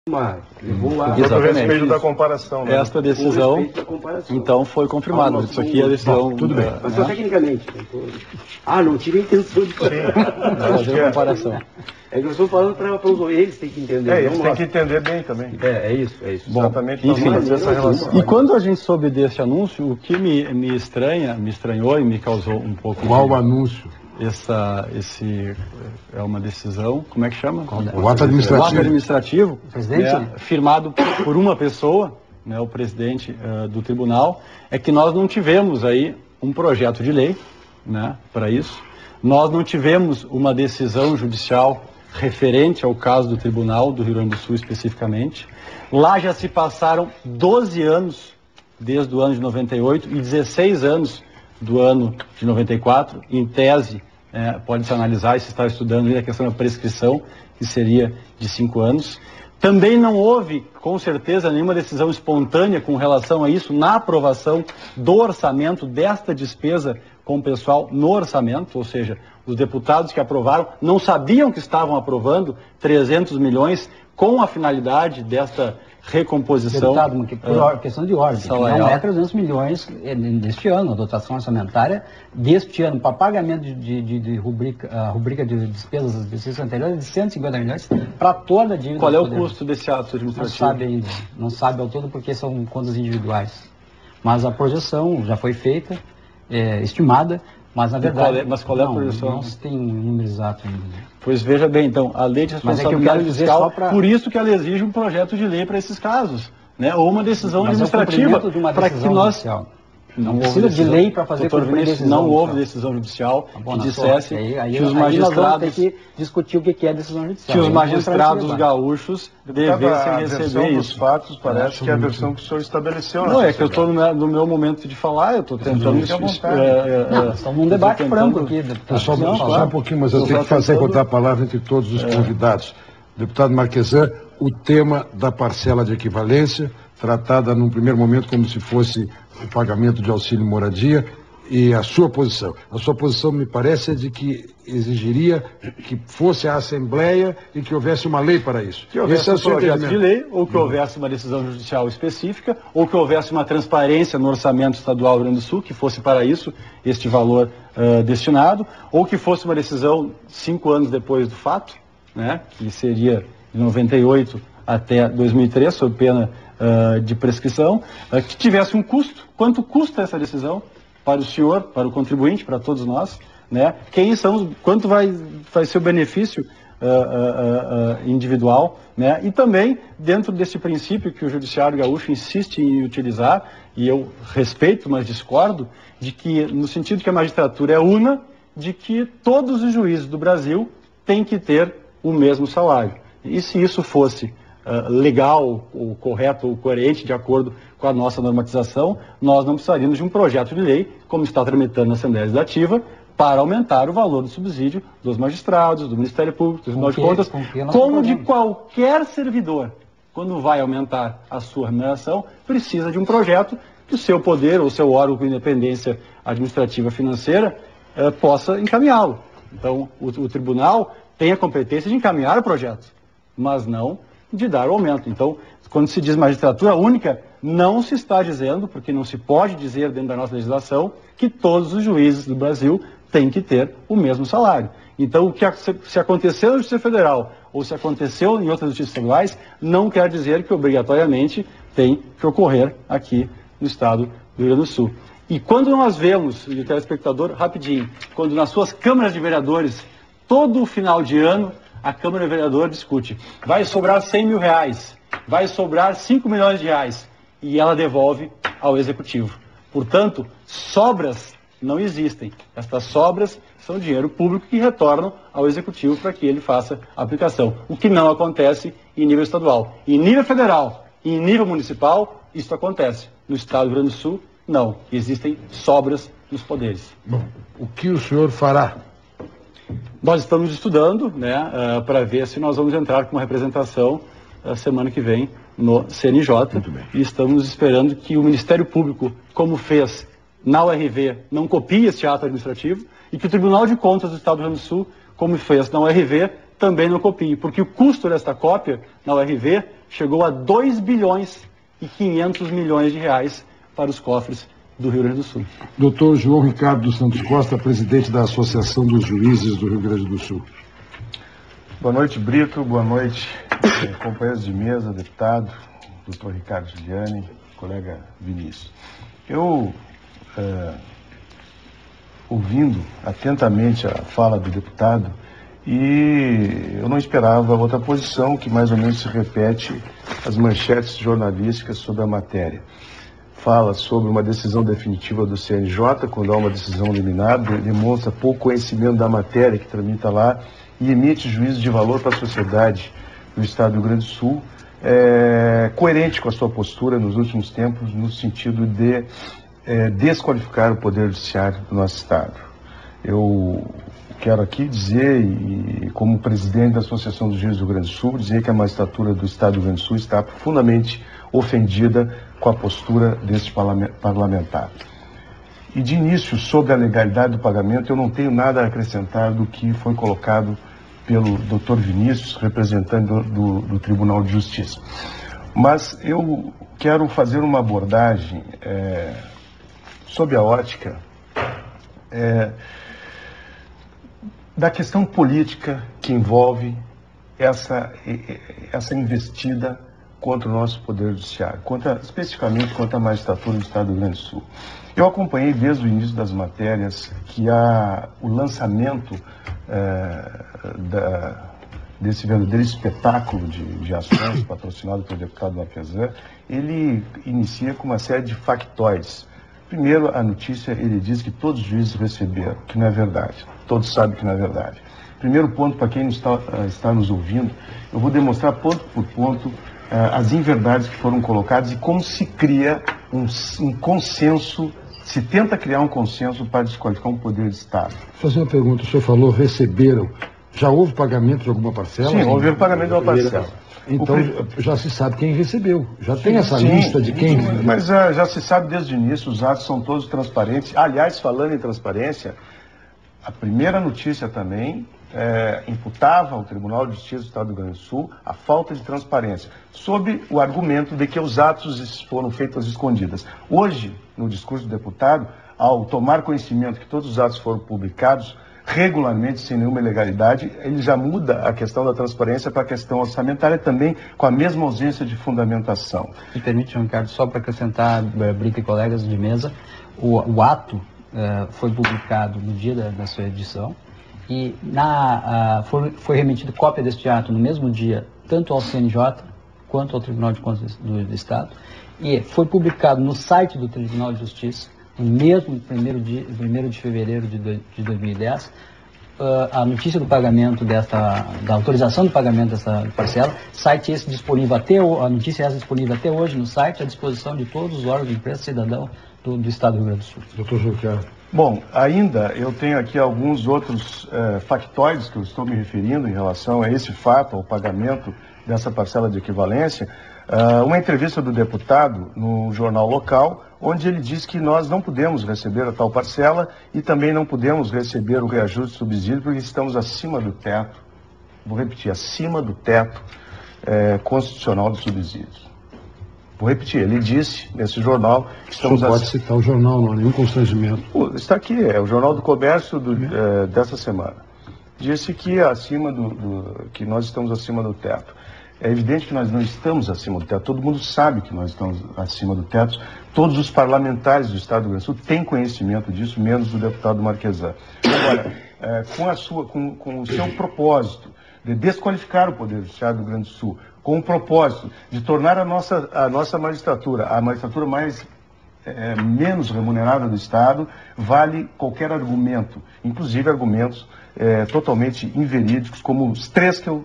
Levou a respeito da comparação, né? Esta decisão, então, foi confirmada. Isso aqui é a decisão... Tudo bem. Mas só tecnicamente. Não tive a intenção de fazer a comparação. É que eu estou falando para eles têm que entender. Eles têm que entender bem também. É isso. Bom, exatamente, enfim, essa relação. E quando a gente soube deste anúncio, o que me estranhou e me causou um pouco... Qual o anúncio? É uma decisão, como é que chama? O ato administrativo. O ato administrativo, firmado por uma pessoa, né, o presidente do tribunal, é que nós não tivemos aí um projeto de lei, né, para isso. Nós não tivemos uma decisão judicial referente ao caso do Tribunal do Rio Grande do Sul especificamente. Lá já se passaram 12 anos, desde o ano de 98, e 16 anos do ano de 94, em tese, pode-se analisar, e se está estudando a questão da prescrição, que seria de 5 anos. Também não houve, com certeza, nenhuma decisão espontânea com relação a isso na aprovação do orçamento, desta despesa com o pessoal no orçamento, ou seja, os deputados que aprovaram não sabiam que estavam aprovando 300 milhões com a finalidade desta recomposição. Deputado, por questão de ordem, salarial. Não é 300 milhões neste ano, a dotação orçamentária deste ano para pagamento de rubrica de despesas de exercício anterior é de 150 milhões para toda a dívida. Qual é o custo desse ato administrativo? Não sabe ainda, não sabe ao todo porque são contas individuais. Mas a projeção já foi feita, estimada, mas na verdade... Qual é a projeção? Não se tem um número exato ainda. Pois veja bem, então, a lei de responsabilidade fiscal, por isso que ela exige um projeto de lei para esses casos, né? Ou uma decisão administrativa, para que nós... Judicial. Não precisa de lei para fazer cumprir decisão. Não houve decisão judicial que dissesse que os magistrados... Nós vamos ter que discutir o que é decisão judicial. Que os magistrados gaúchos devessem receber isso. Dos fatos parece que é a versão que o senhor estabeleceu. Não, é que eu estou no meu momento de falar, eu estou tentando... Estamos num debate franco aqui. Só um pouquinho, mas eu tenho que fazer encontrar a palavra entre todos os convidados. Deputado Marquesan, o tema da parcela de equivalência, tratada num primeiro momento como se fosse o pagamento de auxílio moradia, e a sua posição. A sua posição, me parece, é de que exigiria que fosse a Assembleia e que houvesse uma lei para isso. Que houvesse um projeto de lei, ou que houvesse uma decisão judicial específica, ou que houvesse uma transparência no orçamento estadual do Rio Grande do Sul, que fosse para isso este valor destinado, ou que fosse uma decisão 5 anos depois do fato, né, que seria de 98 até 2003, sob pena de prescrição, que tivesse um custo. Quanto custa essa decisão para o senhor, para o contribuinte, para todos nós, né? Quanto vai ser o benefício individual, né? E também dentro desse princípio que o Judiciário Gaúcho insiste em utilizar, e eu respeito, mas discordo, de que no sentido que a magistratura é una, de que todos os juízes do Brasil têm que ter o mesmo salário. E se isso fosse legal, ou correto, ou coerente, de acordo com a nossa normatização, nós não precisaríamos de um projeto de lei, como está tramitando na Assembleia Legislativa, para aumentar o valor do subsídio dos magistrados, do Ministério Público, do Tribunal de Contas, como de qualquer servidor. Quando vai aumentar a sua remuneração, precisa de um projeto que o seu poder, ou o seu órgão com independência administrativa financeira, possa encaminhá-lo. Então, o tribunal tem a competência de encaminhar o projeto, mas não de dar o aumento. Então, quando se diz magistratura única, não se está dizendo, porque não se pode dizer dentro da nossa legislação, que todos os juízes do Brasil têm que ter o mesmo salário. Então, se aconteceu na Justiça Federal ou se aconteceu em outras justiças estaduais, não quer dizer que obrigatoriamente tem que ocorrer aqui no estado do Rio Grande do Sul. E quando nós vemos, e o telespectador, rapidinho, quando nas suas câmaras de vereadores, todo o final de ano, a Câmara de Vereadores discute, vai sobrar 100 mil reais, vai sobrar 5 milhões de reais, e ela devolve ao Executivo. Portanto, sobras não existem. Estas sobras são dinheiro público que retornam ao Executivo para que ele faça a aplicação, o que não acontece em nível estadual. Em nível federal e em nível municipal, isso acontece. No estado do Rio Grande do Sul, não. Existem sobras nos poderes. Bom, o que o senhor fará? Nós estamos estudando, né, para ver se nós vamos entrar com uma representação semana que vem no CNJ. E estamos esperando que o Ministério Público, como fez na URV, não copie este ato administrativo, e que o Tribunal de Contas do Estado do Rio Grande do Sul, como fez na URV, também não copie, porque o custo desta cópia na URV chegou a 2 bilhões e 500 milhões de reais para os cofres do Rio Grande do Sul. Doutor João Ricardo dos Santos Costa, presidente da Associação dos Juízes do Rio Grande do Sul. Boa noite, Brito. Boa noite, companheiros de mesa, deputado, doutor Ricardo Giuliani, colega Vinícius. Eu, ouvindo atentamente a fala do deputado, e eu não esperava outra posição que mais ou menos se repete as manchetes jornalísticas sobre a matéria. Fala sobre uma decisão definitiva do CNJ, quando há uma decisão liminar, demonstra pouco conhecimento da matéria que tramita lá e emite juízo de valor para a sociedade do Estado do Rio Grande do Sul, coerente com a sua postura nos últimos tempos, no sentido de desqualificar o Poder Judiciário do nosso Estado. Eu quero aqui dizer, e como presidente da Associação dos Juízes do Rio Grande do Sul, dizer que a magistratura do Estado do Rio Grande do Sul está profundamente ofendida com a postura deste parlamentar. E de início, sobre a legalidade do pagamento, eu não tenho nada a acrescentar do que foi colocado pelo Dr. Vinícius, representante do Tribunal de Justiça. Mas eu quero fazer uma abordagem sob a ótica da questão política que envolve essa investida contra o nosso Poder Judiciário, especificamente contra a magistratura do Estado do Rio Grande do Sul. Eu acompanhei desde o início das matérias que o lançamento desse verdadeiro espetáculo de ações patrocinado pelo deputado Marquesan, ele inicia com uma série de factóides. Primeiro, a notícia, ele diz que todos os juízes receberam, que não é verdade. Todos sabem que não é verdade. Primeiro ponto, para quem está nos ouvindo, eu vou demonstrar ponto por ponto as inverdades que foram colocadas e como se cria um consenso, se tenta criar um consenso para desqualificar um poder de Estado. Vou fazer uma pergunta, o senhor falou receberam, já houve pagamento de alguma parcela? Sim, houve o pagamento de uma parcela. Então já se sabe quem recebeu, já tem essa lista de quem... Mas já se sabe desde o início, os atos são todos transparentes. Aliás, falando em transparência, a primeira notícia também imputava ao Tribunal de Justiça do Estado do Rio Grande do Sul a falta de transparência, sob o argumento de que os atos foram feitos escondidas. Hoje, no discurso do deputado, ao tomar conhecimento que todos os atos foram publicados regularmente, sem nenhuma ilegalidade, ele já muda a questão da transparência para a questão orçamentária também, com a mesma ausência de fundamentação. Me permite, João Ricardo, só para acrescentar, Brito e colegas de mesa, o ato foi publicado no dia da sua edição e foi remetido cópia deste ato no mesmo dia, tanto ao CNJ quanto ao Tribunal de Contas do Estado, e foi publicado no site do Tribunal de Justiça, no mesmo 1º de fevereiro de 2010, a notícia do pagamento da autorização do pagamento dessa parcela, site esse disponível a notícia essa disponível até hoje no site, à disposição de todos os órgãos de imprensa e cidadão do Estado do Rio Grande do Sul. Doutor Jucá. Bom, ainda eu tenho aqui alguns outros factóides que eu estou me referindo em relação a esse fato, ao pagamento dessa parcela de equivalência. Uma entrevista do deputado no jornal local, onde ele diz que nós não podemos receber a tal parcela e também não podemos receber o reajuste de subsídio porque estamos acima do teto, vou repetir, acima do teto constitucional dos subsídios. Vou repetir, ele disse nesse jornal que estamos... O senhor pode citar o jornal, não há nenhum constrangimento. Está aqui, é o Jornal do Comércio dessa semana. Disse que que nós estamos acima do teto. É evidente que nós não estamos acima do teto, todo mundo sabe que nós estamos acima do teto, todos os parlamentares do Estado do Rio Grande do Sul têm conhecimento disso, menos o deputado Marquesan. Agora, com o seu propósito de desqualificar o Poder Judiciário do Rio Grande do Sul, com o propósito de tornar a nossa magistratura, a magistratura menos remunerada do Estado, vale qualquer argumento, inclusive argumentos totalmente inverídicos, como os três que eu